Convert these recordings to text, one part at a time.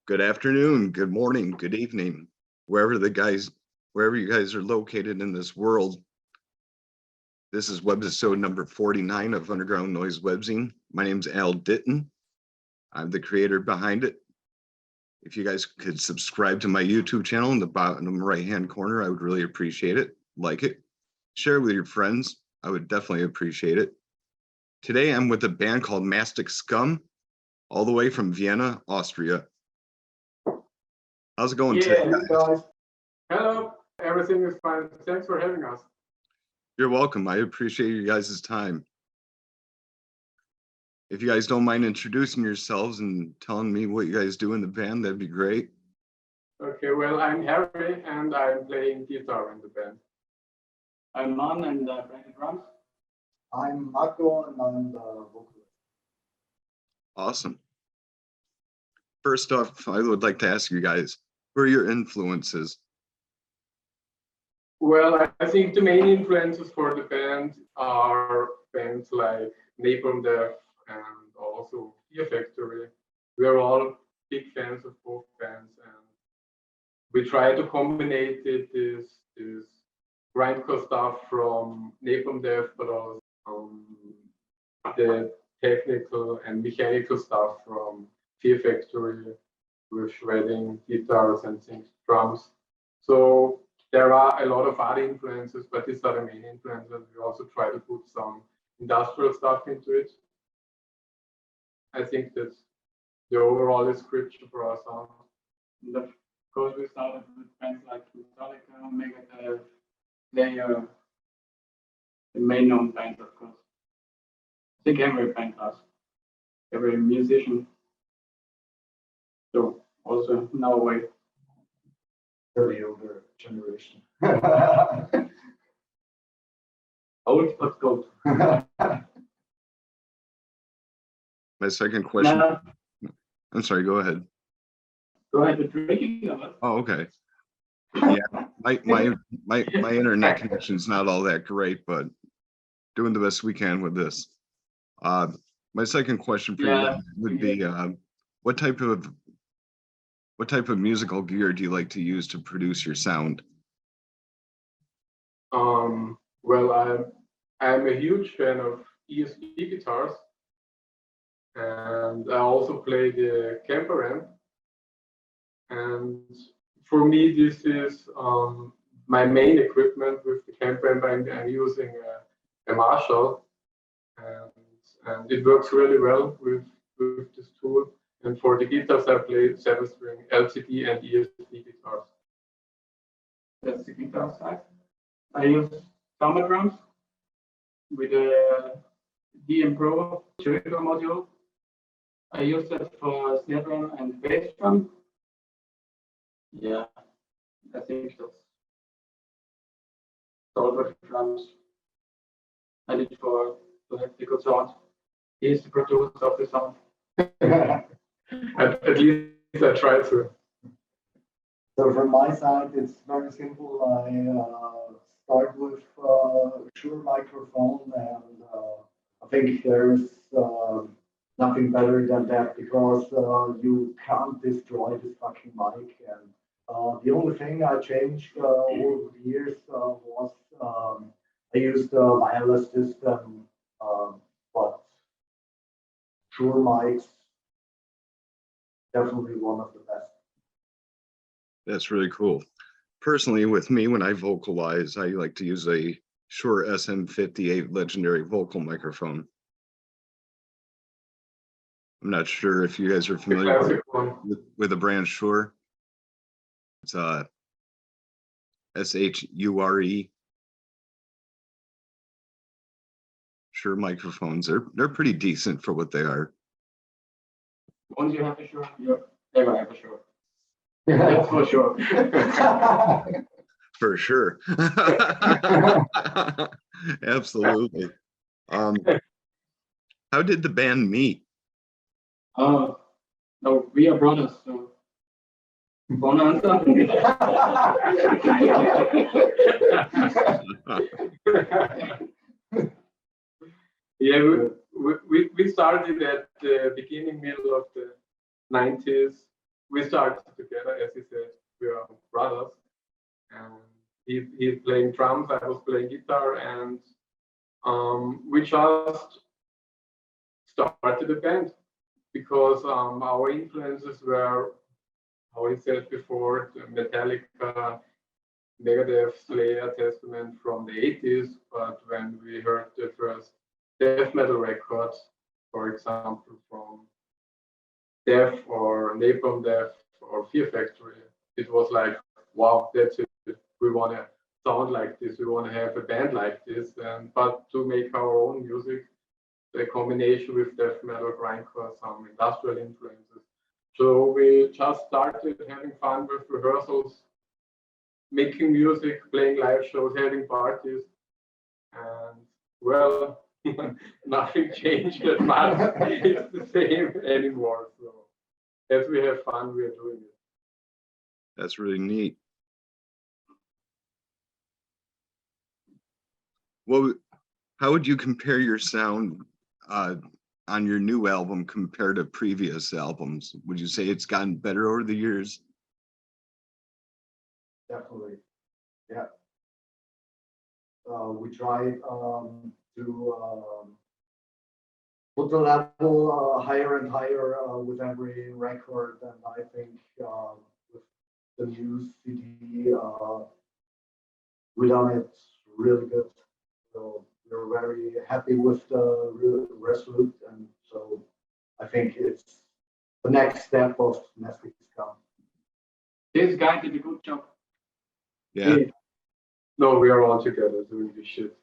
Good afternoon, good morning, good evening, wherever you guys are located in this world. This is Webisode number 49 of Underground Noise Webzine. My name's Al Ditton. I'm the creator behind it. If you guys could subscribe to my YouTube channel in the bottom right-hand corner, I would really appreciate it. Like it, share it with your friends. I would definitely appreciate it. Today, I'm with a band called Mastic Scum, all the way from Vienna, Austria. How's it going today, guys? Hello, everything is fine. Thanks for having us. You're welcome. I appreciate you guys' time. If you guys don't mind introducing yourselves and telling me what you guys do in the band, that'd be great. Okay, well, I'm Harry and I'm playing guitar in the band. I'm Man and I play the drums. I'm Marco and I'm the vocalist. Awesome. First off, I would like to ask you guys, who are your influences? Well, I think the main influences for the band are bands like Napalm Death and also Fear Factory. We're all big fans of both bands, and we try to combine this grindcore stuff from Napalm Death, but also the technical and mechanical stuff from Fear Factory with shredding, guitars, and drums. So there are a lot of other influences, but these are the main influences. We also try to put some industrial stuff into it. I think that's the overall description for our sound. And of course, we started with bands like Metallica, Megadeth, Slayer, the main known bands, of course. I think every band has, every musician. So also in our way. The older generation. Old but gold. My second question. Now, I'm sorry, go ahead. go ahead with drinking of it. Oh, okay. Yeah, my internet connection's not all that great, but doing the best we can with this. My second question for you would be, what type of musical gear do you like to use to produce your sound? Well, I'm a huge fan of ESP guitars, and I also play the Camper amp. And for me, this is my main equipment. With the Camper amp, I'm using a Marshall, and it works really well with this tool. And for the guitars, I play 7-string LCD and ESP guitars. That's the guitar side. I use summer drums with a DM Pro trigger module. I use that for snare drum and bass drum. Yeah, I think that's all for the drums. I did to have the good sound. He's the producer of the sound. At least I try to. So from my side, it's very simple. I start with Shure microphone, and I think there's nothing better than that, because you can't destroy this fucking mic. And the only thing I changed over the years was I used a wireless system, but Shure mics, definitely one of the best. That's really cool. Personally, with me, when I vocalize, I like to use a Shure SM58 legendary vocal microphone. I'm not sure if you guys are familiar with the brand Shure. It's SHURE. Shure microphones. They're pretty decent for what they are. Once you have a Shure, you never have a Shure. That's for sure. For sure. Absolutely. How did the band meet? No, we are brothers, so one answer. Yeah, we started at the beginning, middle of the 90s, we started together, as he said, we are brothers. And he's playing drums, I was playing guitar, and we just started a band because our influences were, how he said before, Metallica, Megadeth, Slayer, Testament from the 80s. But when we heard the first death metal records, for example, from Death or Napalm Death or Fear Factory, it was like, wow, that's it. We want to sound like this. We want to have a band like this. But to make our own music, the combination with death metal, grindcore, some industrial influences. So we just started having fun with rehearsals, making music, playing live shows, having parties, and well, nothing changed that much. It's the same anymore. So as we have fun, we are doing it. That's really neat. Well, how would you compare your sound on your new album compared to previous albums? Would you say it's gotten better over the years? Definitely, yeah. We tried to put the level higher and higher with every record, and I think with the new CD, we done it really good. So we're very happy with the result, and so I think it's the next step of Mastic Scum. This guy did a good job. Yeah, No, we are all together doing this shit.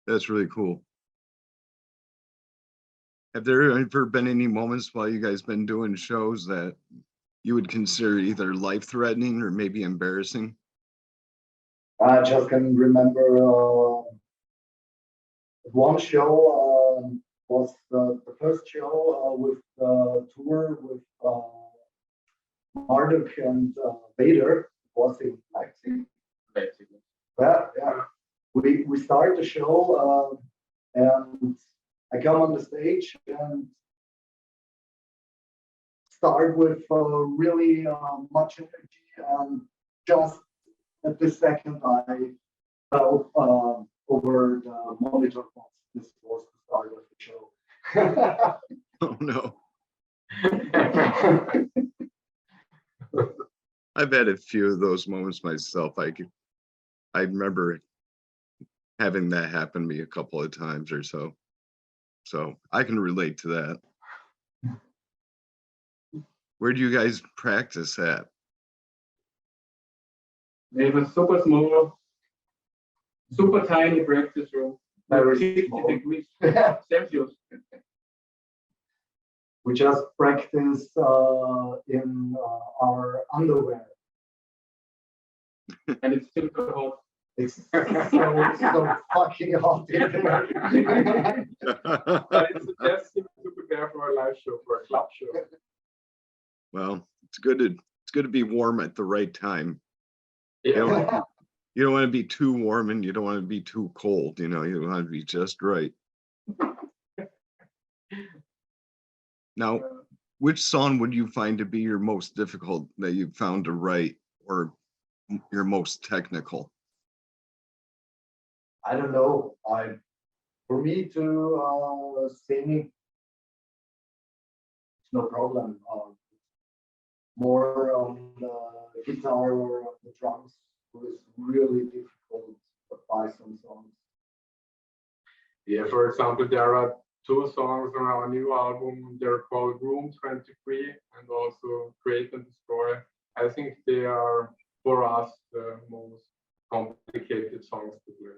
that's really cool. Have there ever been any moments while you guys been doing shows that you would consider either life-threatening or maybe embarrassing? I just can remember one show was the first show with the tour with Marduk and Vader. Was in Leipzig. Yeah, yeah. We start the show and I come on the stage and start with really much energy, and just at this second I fell over the monitor box. This was the start of the show. Oh no. I've had a few of those moments myself. I remember having that happen to me a couple of times or so. So I can relate to that. Where do you guys practice at? We have a super small, super tiny practice room. Very 60 small. degrees Celsius. We just practice in our underwear. And it's still so hot. It's so fucking hot in there. But it's the best thing to prepare for a live show, for a club show. Well, it's good to be warm at the right time. Yeah. You don't want to be too warm and you don't want to be too cold, you want to be just right. Now, which song would you find to be your most difficult that you've found to write, or your most technical? I don't know. For me to sing, it's no problem. More on the guitar or on the drums was really difficult to buy some songs. Yeah, for example, there are 2 songs on our new album. They're called Room 23 and also Create and Destroy. I think they are, for us, the most complicated songs to play.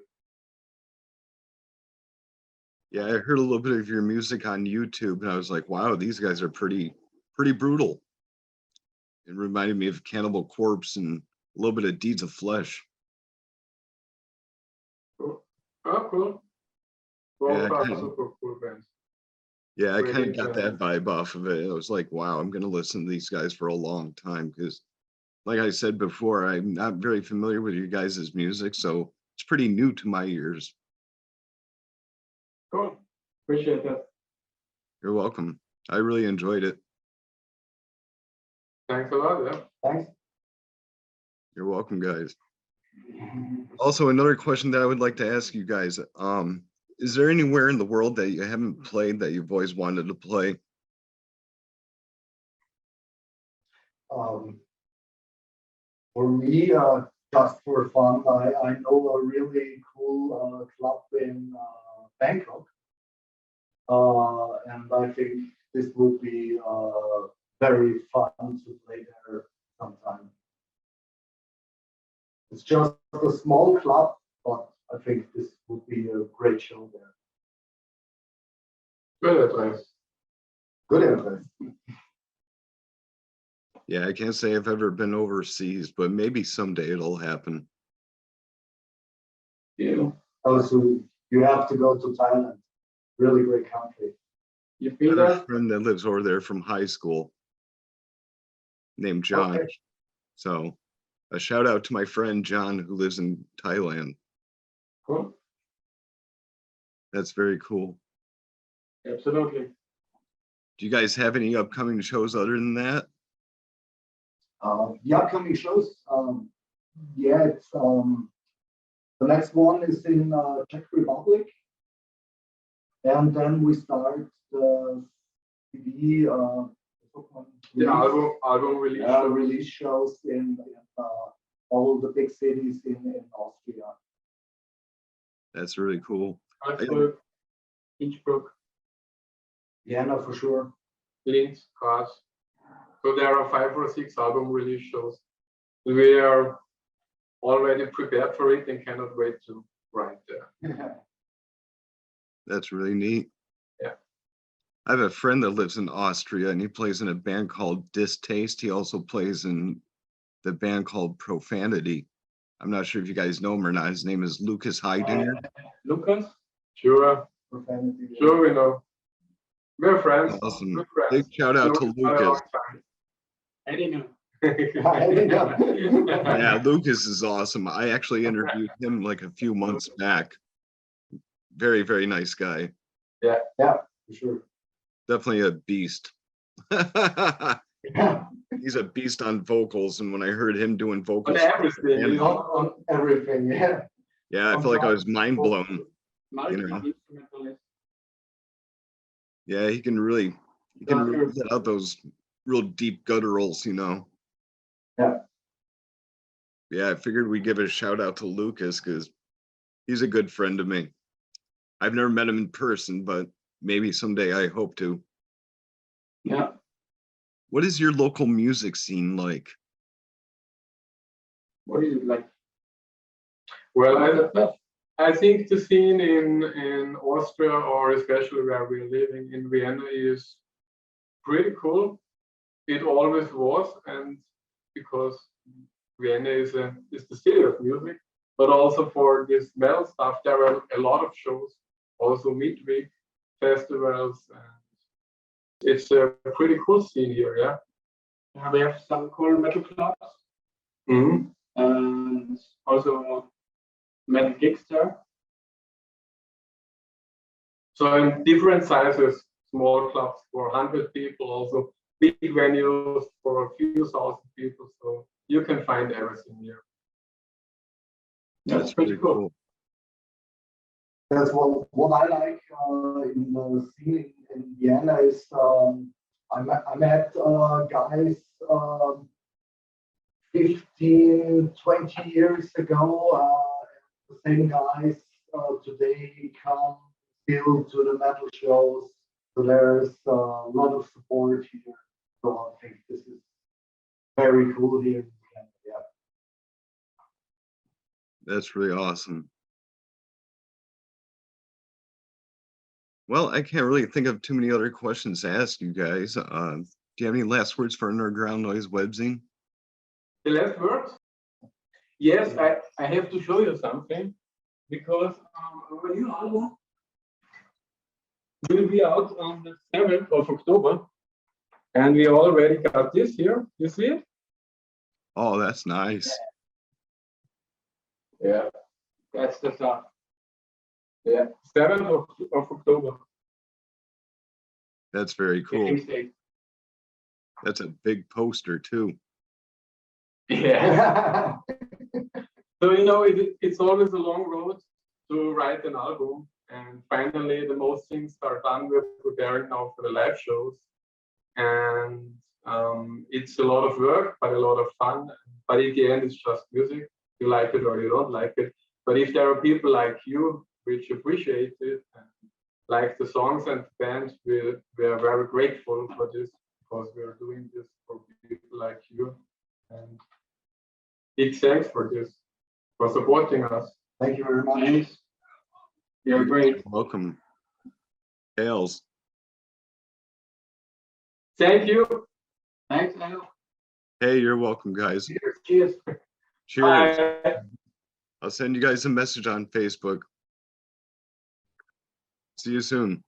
Yeah, I heard a little bit of your music on YouTube and I was like, wow, these guys are pretty brutal. It reminded me of Cannibal Corpse and a little bit of Deeds of Flesh. Cool. Oh, cool. Yeah, Both are super cool bands. Yeah, I Great kind of got that influence. vibe off of it. I was like, wow, I'm going to listen to these guys for a long time because, like I said before, I'm not very familiar with you guys' music, so it's pretty new to my ears. Cool. Appreciate that. You're welcome. I really enjoyed it. Thanks a lot. Yeah. Thanks. You're welcome, guys. Also, another question that I would like to ask you guys, is there anywhere in the world that you haven't played that you've always wanted to play? For me, just for fun, I know a really cool club in Bangkok, and I think this would be very fun to play there sometime. It's just a small club, but I think this would be a great show there. Good advice. Good advice. Yeah, I can't say I've ever been overseas, but maybe someday it'll happen. Yeah. Also, you have to go to Thailand. Really great country. You I feel have a that? friend that lives over there from high school named John. Okay. So a shout out to my friend John who lives in Thailand. Cool. That's very cool. Absolutely. Do you guys have any upcoming shows other than that? The upcoming shows, yeah, it's the next one is in Czech Republic, and then we start the CD The album release. release shows in all the big cities in Austria. That's really cool. Salzburg, Innsbruck, Vienna for sure. Linz, Graz. So there are 5 or 6 album release shows. We are already prepared for it and cannot wait to write there. That's really neat. Yeah. I have a friend that lives in Austria and he plays in a band called Distaste. He also plays in the band called Profanity. I'm not sure if you guys know him or not. His name is Lucas Heidinger. Lucas? Sure, Profanity, yeah. sure, we know. We're friends. Awesome. Good friends. Big shout out to Know each other a Lucas. long time. I didn't know. Yeah, Lucas is awesome. I actually interviewed him like a few months back. Very, very nice guy. Yeah, for sure. Definitely a beast. Yeah. He's a beast on vocals, and when I heard him doing On vocals, everything. Yeah. You know? On everything, yeah. yeah, I feel like I was mind blown. Multi-instrumentalist. Yeah, he can really let out those real deep gutturals, you know. Yeah. Yeah, I figured we'd give a shout out to Lucas because he's a good friend of me. I've never met him in person, but maybe someday I hope to. Yeah. What is your local music scene like? What is it like? Well, I think the scene in Austria, or especially where we're living in Vienna, is pretty cool. It always was, and because Vienna is the city of music, but also for this metal stuff, there are a lot of shows, also midweek festivals. And it's a pretty cool scene here, yeah. We have some cool metal clubs Mm-hmm. and also metal gigs there. So in different sizes, small clubs for 100 people, also big venues for a few thousand people. So you can find everything here. That's pretty cool. That's what I like in the scene in Vienna is I met guys 15, 20 years ago. The same guys today come still to the metal shows. So there's a lot of support here. So I think this is very cool here in Vienna. Yeah. That's really awesome. Well, I can't really think of too many other questions to ask you guys. Do you have any last words for Underground Noise Webzine? The last word? Yes, I have to show you something because our new album will be out on the 7th of October. And we already got this here. You see it? Oh, that's nice. Yeah. That's the stuff. Yeah. 7th of October. That's very cool. Release date. That's a big poster too. Yeah. So, it's always a long road to write an album. And finally, the most things are done. We're preparing now for the live shows. And it's a lot of work, but a lot of fun. But in the end, it's just music. You like it or you don't like it. But if there are people like you, which appreciate it, and like the songs and the band, we are very grateful for this, because we are doing this for people like you. And big thanks for this, for supporting us. Thank you very much. Thanks. You're great. Welcome. Tails. Thank you. Thanks, Al. Hey, you're welcome, guys. Cheers. Cheers. Bye. I'll send you guys a message on Facebook. See you soon.